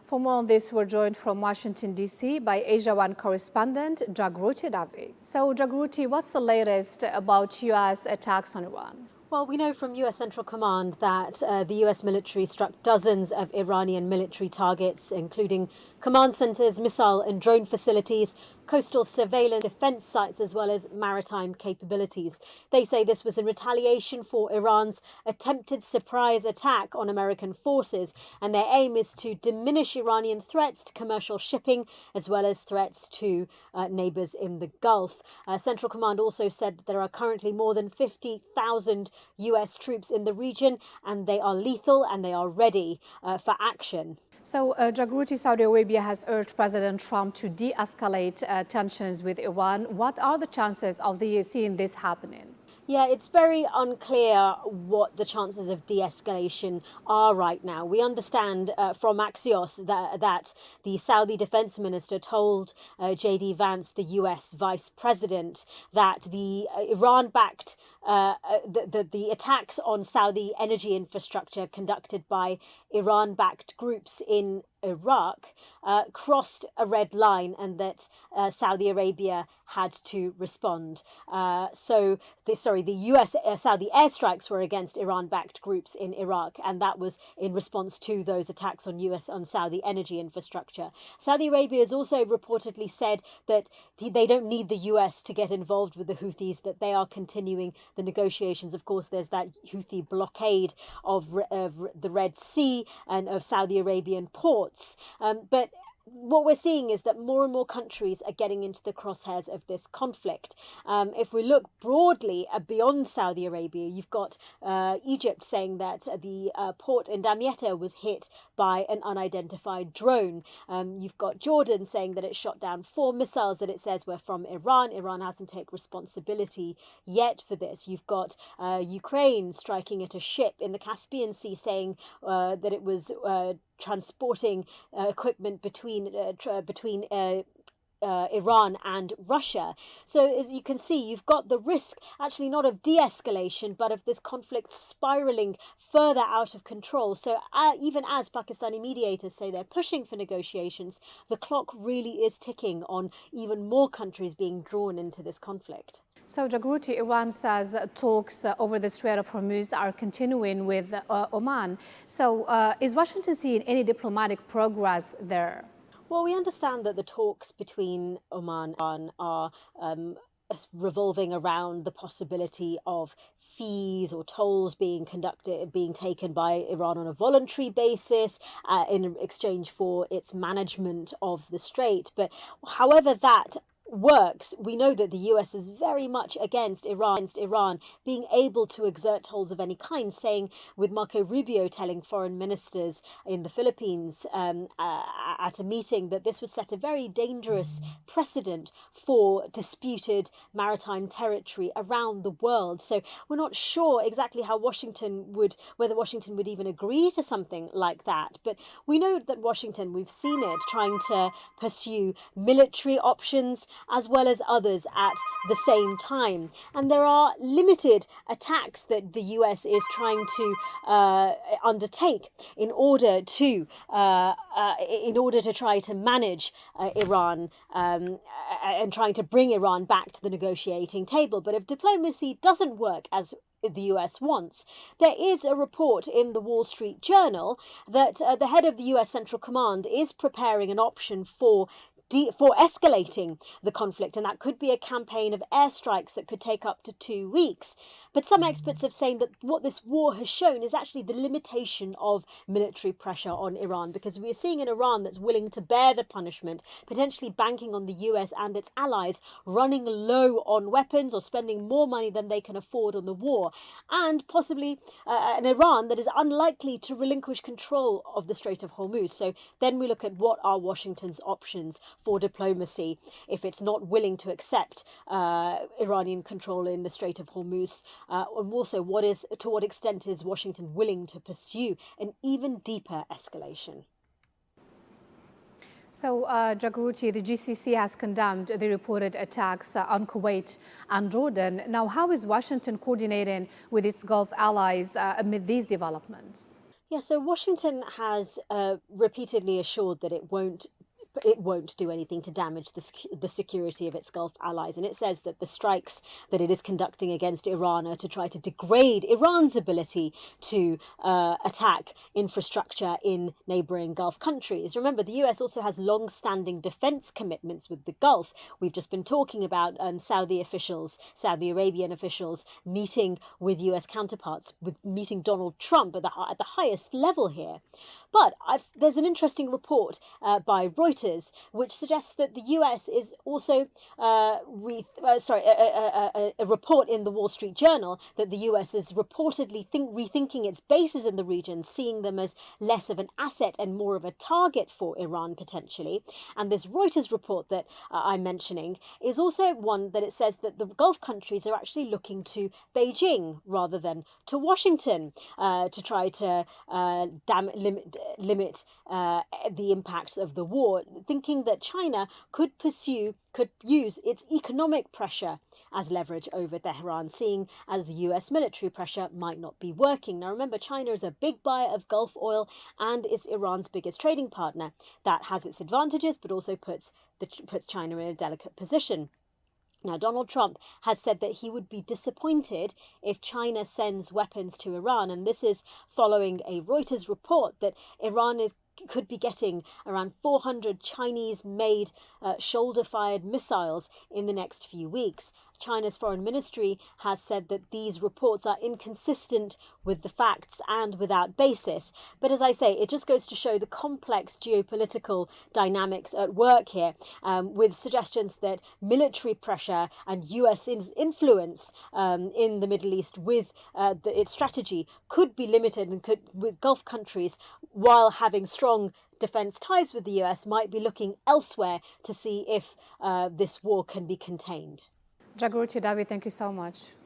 For more on this, we're joined from Washington, D.C. by Asia One correspondent Jagruti Dave. So, Jagruti, what's the latest about U.S. attacks on Iran? Well, we know from U.S. Central Command that the U.S. military struck dozens of Iranian military targets, including command centers, missile and drone facilities, coastal surveillance, defense sites, as well as maritime capabilities. They say this was in retaliation for Iran's attempted surprise attack on American forces, and their aim is to diminish Iranian threats to commercial shipping, as well as threats to neighbors in the Gulf. Central Command also said that there are currently more than 50,000 U.S. troops in the region, and they are lethal and they are ready for action. So, Jagruti, Saudi Arabia has urged President Trump to de-escalate tensions with Iran. What are the chances of seeing this happening? Yeah, it's very unclear what the chances of de-escalation are right now. We understand from Axios that the Saudi defense minister told J.D. Vance, the U.S. vice president, that the Iran-backed the attacks on Saudi energy infrastructure conducted by Iran-backed groups in Iraq crossed a red line, and that Saudi Arabia had to respond. The U.S. Saudi airstrikes were against Iran-backed groups in Iraq, and that was in response to those attacks on Saudi energy infrastructure. Saudi Arabia has also reportedly said that they don't need the U.S. to get involved with the Houthis, that they are continuing the negotiations. Of course, there's that Houthi blockade of the Red Sea and of Saudi Arabian ports. But what we're seeing is that more and more countries are getting into the crosshairs of this conflict. If we look broadly beyond Saudi Arabia, you've got Egypt saying that the port in Damietta was hit by an unidentified drone. You've got Jordan saying that it shot down 4 missiles that it says were from Iran. Iran hasn't taken responsibility yet for this. You've got Ukraine striking at a ship in the Caspian Sea, saying that it was transporting equipment between Iran and Russia. So as you can see, you've got the risk actually not of de-escalation, but of this conflict spiraling further out of control. So even as Pakistani mediators say they're pushing for negotiations, the clock really is ticking on even more countries being drawn into this conflict. So, Jagruti, Iran says talks over the Strait of Hormuz are continuing with Oman. So, is Washington seeing any diplomatic progress there? Well, we understand that the talks between Oman and Iran are revolving around the possibility of fees or tolls being taken by Iran on a voluntary basis in exchange for its management of the strait. But however that works, we know that the US is very much against Iran being able to exert tolls of any kind, saying with Marco Rubio telling foreign ministers in the Philippines at a meeting that this would set a very dangerous precedent for disputed maritime territory around the world. So we're not sure exactly how whether Washington would even agree to something like that. But we know that Washington, we've seen it trying to pursue military options as well as others at the same time. And there are limited attacks that the US is trying to undertake in order to try to manage Iran and trying to bring Iran back to the negotiating table. But if diplomacy doesn't work as the US wants, there is a report in the Wall Street Journal that the head of the US Central Command is preparing an option for escalating the conflict, and that could be a campaign of airstrikes that could take up to 2 weeks. But some experts have saying that what this war has shown is actually the limitation of military pressure on Iran, because we are seeing an Iran that's willing to bear the punishment, potentially banking on the US and its allies running low on weapons or spending more money than they can afford on the war, and possibly an Iran that is unlikely to relinquish control of the Strait of Hormuz. So then we look at what are Washington's options for diplomacy if it's not willing to accept Iranian control in the Strait of Hormuz, and also to what extent is Washington willing to pursue an even deeper escalation. So, Jagruti, the GCC has condemned the reported attacks on Kuwait and Jordan. Now, how is Washington coordinating with its Gulf allies amid these developments? Yeah, so Washington has repeatedly assured that it won't do anything to damage the security of its Gulf allies. And it says that the strikes that it is conducting against Iran are to try to degrade Iran's ability to attack infrastructure in neighboring Gulf countries. Remember, the US also has long-standing defense commitments with the Gulf. We've just been talking about Saudi Arabian officials meeting with US counterparts, with meeting Donald Trump at the highest level here. But there's an interesting report by Reuters which suggests that the US is also a report in the Wall Street Journal that the US is reportedly rethinking its bases in the region, seeing them as less of an asset and more of a target for Iran potentially. And this Reuters report that I'm mentioning is also one that it says that the Gulf countries are actually looking to Beijing rather than to Washington to try to limit the impacts of the war, thinking that China could use its economic pressure as leverage over Tehran, seeing as the US military pressure might not be working. Now remember, China is a big buyer of Gulf oil and is Iran's biggest trading partner. That has its advantages, but also puts China in a delicate position. Now, Donald Trump has said that he would be disappointed if China sends weapons to Iran, and this is following a Reuters report that Iran could be getting around 400 Chinese-made shoulder-fired missiles in the next few weeks. China's foreign ministry has said that these reports are inconsistent with the facts and without basis. But as I say, it just goes to show the complex geopolitical dynamics at work here, with suggestions that military pressure and US influence in the Middle East with its strategy could be limited, and with Gulf countries, while having strong defense ties with the US, might be looking elsewhere to see if this war can be contained. Jagruti Dave, thank you so much.